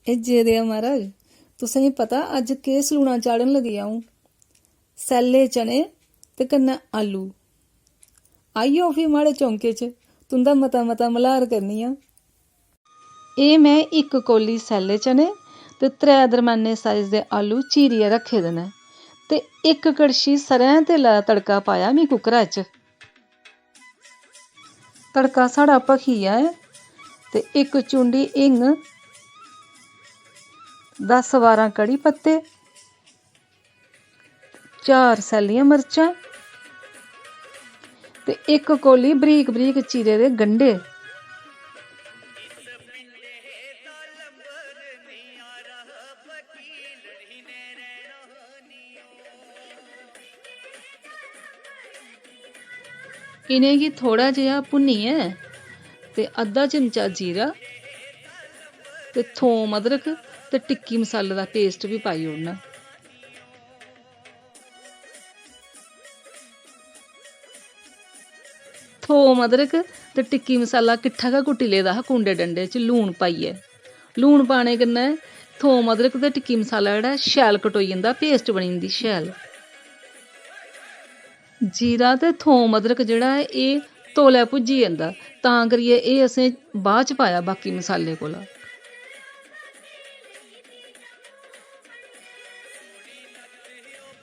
ए जे दिया महाराज, तुसें पता अज के सलूना चाढ़न लगी अ'ऊं? सैले चने ते कन्नै आलू। आइयो फ्ही माड़े चौंके च तुंदा मता मता मल्हार करनी आं। एह् में इक कौली सैले चने ते 3 दरम्याने साइज दे आलू चीरियै रक्खे दे न ते इक कड़छी सरेआं तेला दा तड़का पाया में कुकरा च। तड़का साढ़ा भखी गेआ ऐ ते इक चुंडी हिंग, 10-12 कड़ी पत्ते, 4 सैल्लियां मर्चां ते इक कौली बरीक बरीक चीरे दे गंढे। इ'नेंगी थोड़ा जेहा भुन्नियै ते अद्धा चिमचा जीरा ते थोम अदरक ते टिक्की मसाले दा पेस्ट भी पाई ओड़ना। थोम अदरक ते टिक्की मसाला किट्ठा गै कुट्टी लेदा हा कूंडे डंडे च लून पाइयै। लून पाने कन्नै थोम अदरक ते टिक्की मसाला जेह्ड़ा शैल कटोई जंदा, पेस्ट बनी जंदी शैल। जीरा ते थोम अदरक जेह्ड़ा ऐ एह् तौले भुज्जी जंदा, तां करियै एह् असें बाद च पाया बाकी मसाले कोला।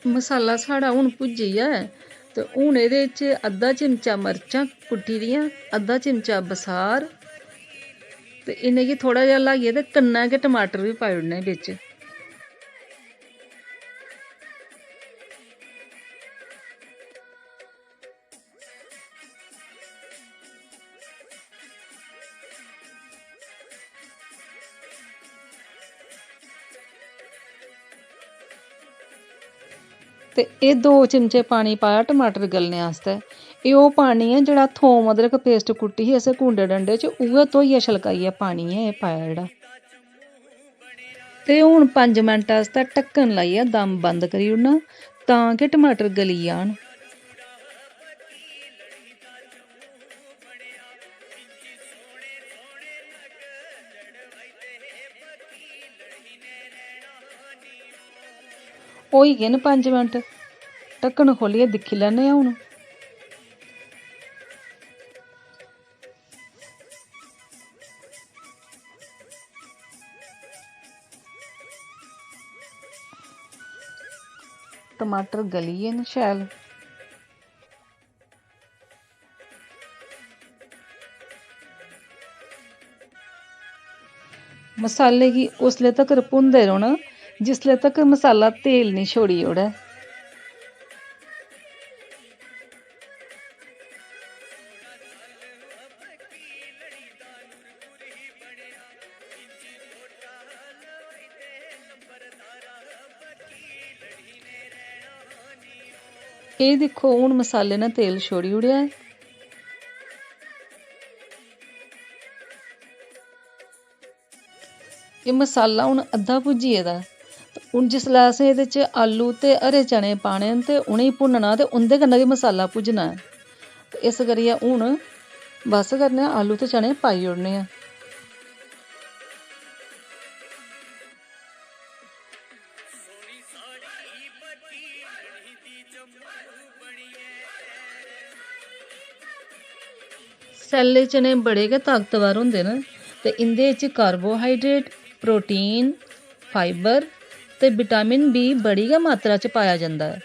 मसाला साढ़ा हून भुज्जी गेआ ऐ ते हून एह्दे च अद्धा चिमचा मर्चां कुट्टी दियां, अद्धा चिमचा बसार ते इ'नेंगी थोड़ा जेहा ल्हाइयै ते कन्नै गै टमाटर बी पाई ओड़ने बिच्च। ते एह् 2 चिमचे पानी पाया टमाटर गलने आस्तै। एह् ओह् पानी ऐ जेह्ड़ा थोम अदरक पेस्ट कुट्टी ही असें कूंडे डंडे च, उ'ऐ धोइयै छलकाइयै पानी ऐ एह् पाया जेह्ड़ा। ते हून 5 मिंट आस्तै ढक्कन लाइयै दम बंद करी ओड़ना तां कि टमाटर गली जान। होई गे न 5 मिंट, ढक्कन खोह्लियै दिक्खी लैन्ने आं हून। टमाटर गली गे न शैल। मसाले गी उसले तक्कर भुनदे रौह्ना जिसले तक्कर मसाला तेल निं छोड़ी ओड़ै। एह् दिक्खो हून मसाले ने तेल छोड़ी ओड़ेआ ऐ। एह् मसाला हून अद्धा भुज्जी गेदा ऐ। हून जिसलै असें एह्दे च आलू ते हरे चने पाने न ते उ'नेंगी भुन्नना ते उं'दे कन्नै बी मसाला भुज्जना ऐ। ते इस करियै हून बस करने आं, आलू ते चने पाई ओड़ने आं। सैल्ले चने बड़े गै ताकतवर होंदे न ते इं'दे च कार्बोहाइड्रेट, प्रोटीन, फाइबर ते विटामिन बी बड़ी गै मात्रा च पाया जंदा ऐ।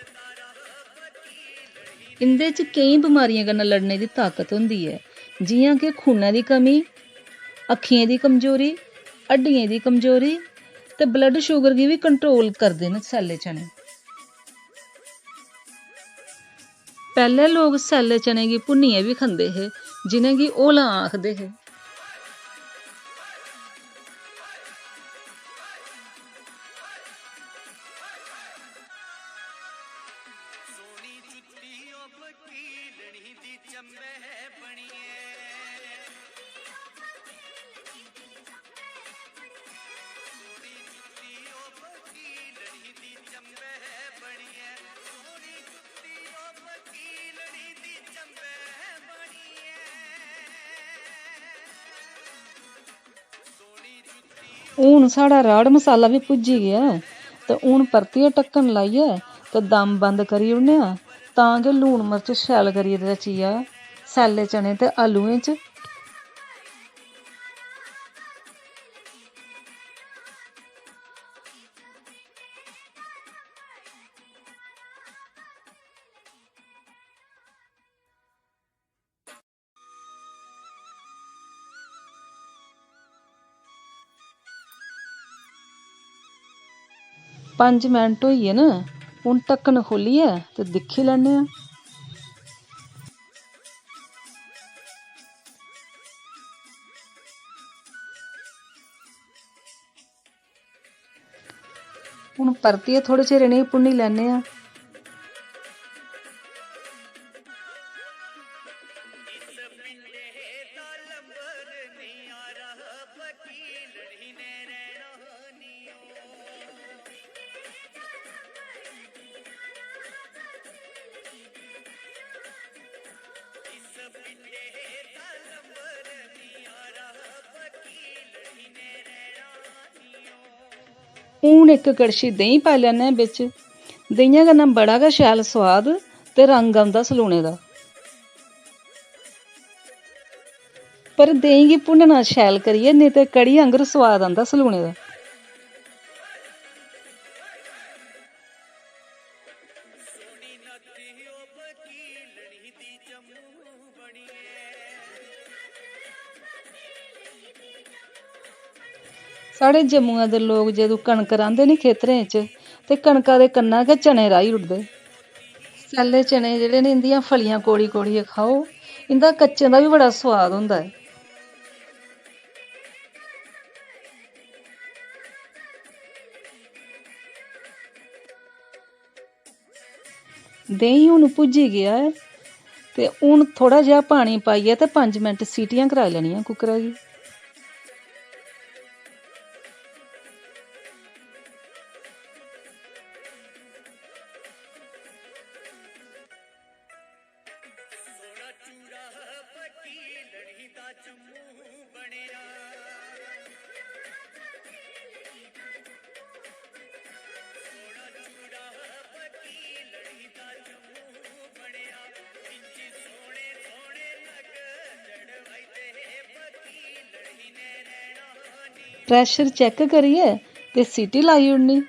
इं'दे च केईं बमारियें कन्नै लड़ने दी ताकत होंदी ऐ, जि'यां कि खूनै दी कमी, अक्खियें दी कमजोरी, हड्डियें दी कमजोरी ते ब्लड शुगर गी बी कंट्रोल करदे न सैल्ले चने। पैह्लें लोग सैल्ले चने गी भुन्नियै बी खंदे हे, जिनेंगी होला आखदे हे। ਹੁਣ साढ़ा राड़ मसाला भी भुज्जी गया ते हून परतियै ढक्कन लाइयै ते दम बंद करी ओड़ने आं तां कि लून मर्च शैल करियै रची जा सैल्ले चने ते आलूएं च। पंज मिंट होई गे न, हून ढक्कन खोलियै ते दिक्खी लैन्ने आं। हून परतियै थोह्ड़े चिर इ'नेंगी भुन्नी लैन्ने आं। हून इक कड़छी देहीं पाई लैन्ने आं बिच्च। देहियैं कन्नै बड़ा गै शैल सोआद ते रंग औंदा सलूने दा। पर देहीं गी भुन्नना शैल करियै नेईं ते कढ़ी आंगर सोआद आंदा सलूने दा। साढ़े जम्मुआ दे लोग जदूं कनक रांह्दे नी खेतरें च ते कनका दे कन्नै गै चने राही ओड़दे। सैल्ले चने जेह्ड़े न इंदियां फलियां कोड़ी कोड़ियै खाओ, इं'दा कच्चें दा बी बड़ा सोआद होंदा ऐ। देहीं हून भुज्जी गेआ ऐ ते हून थोह्ड़ा जेहा पानी पाइयै ते 5 मिंट सीटियां कराई लैनियां कुकरै गी। प्रैशर चैक करियै ते सीटी लाई ओड़नी।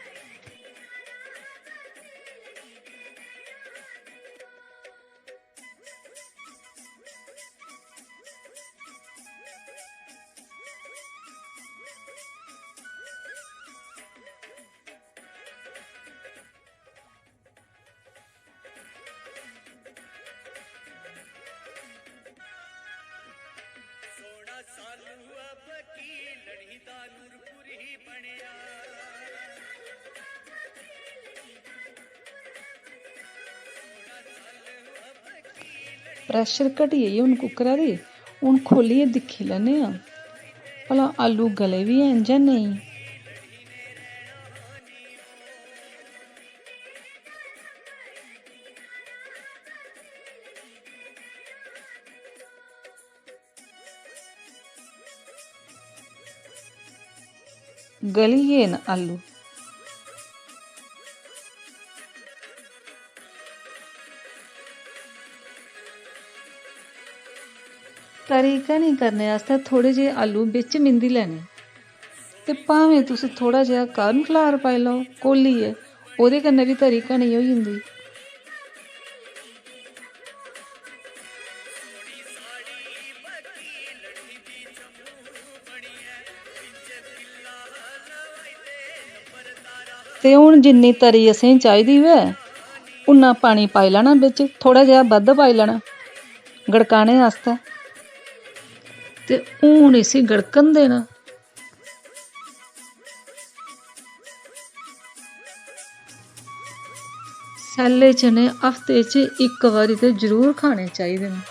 प्रैशर घटी गेई हून कुकरै दी, हून खोलियै दिक्खी लैन्ने आं भला आलू गले बी हैन जां नेईं। गली गे न आलू। तरी घनी करने आस्तै थोड़े जेह् आलू बिच्च मिंदी लैने ते भावें तुस थोड़ा जेहा कॉर्नफ्लावर पाई लैओ घोलियै, ओह्दे कन्नै बी तरी घनी होई जंदी। ते हून जिन्नी तरी असेंगी चाहिदी होऐ उन्ना पानी पाई लैना बिच्च, थोड़ा जेहा बद्ध पाई लैना गड़काने आस्तै ते हून इसी गड़कन देना। सैल्ले चने हफ्ते च इक बारी ते जरूर खाने चाहिदे न।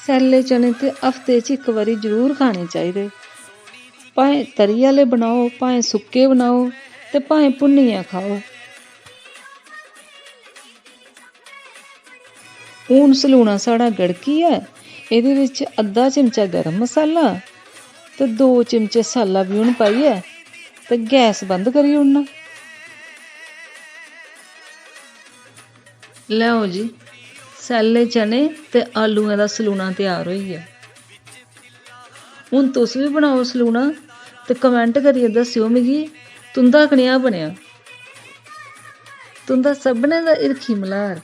सैल्ले चने ते हफ्ते च इक बारी जरूर खाने चाहिदे। भाएं तरी आह्ले बनाओ, भाएं सुक्के बनाओ ते भाएं भुन्नियै खाओ। हून सलूना साढ़ा गड़की ऐ ਇਹਦੇ ਵਿੱਚ ਅੱਧਾ ਚਮਚਾ ਗਰਮ ਮਸਾਲਾ ਤੇ 2 ਚਮਚੇ ਸਾਲਾ ਵਿਊਨ ਪਾਈਏ ਤੇ ਗੈਸ ਬੰਦ ਕਰੀ ਉੜਨਾ। ਲਓ ਜੀ, ਸੈਲੇ ਚਨੇ ਤੇ ਆਲੂਆਂ ਦਾ ਸਲੂਣਾ ਤਿਆर होई गया। ਹੁਣ ਤੁਸੀਂ ਵੀ ਬਣਾਓ ਸਲੂਣਾ ਤੇ ਕਮੈਂਟ ਕरिए दस्सिओ मिगी तुंदा कनेहा बनेआ। तुंदा सभनें दा हिरखी मल्हार।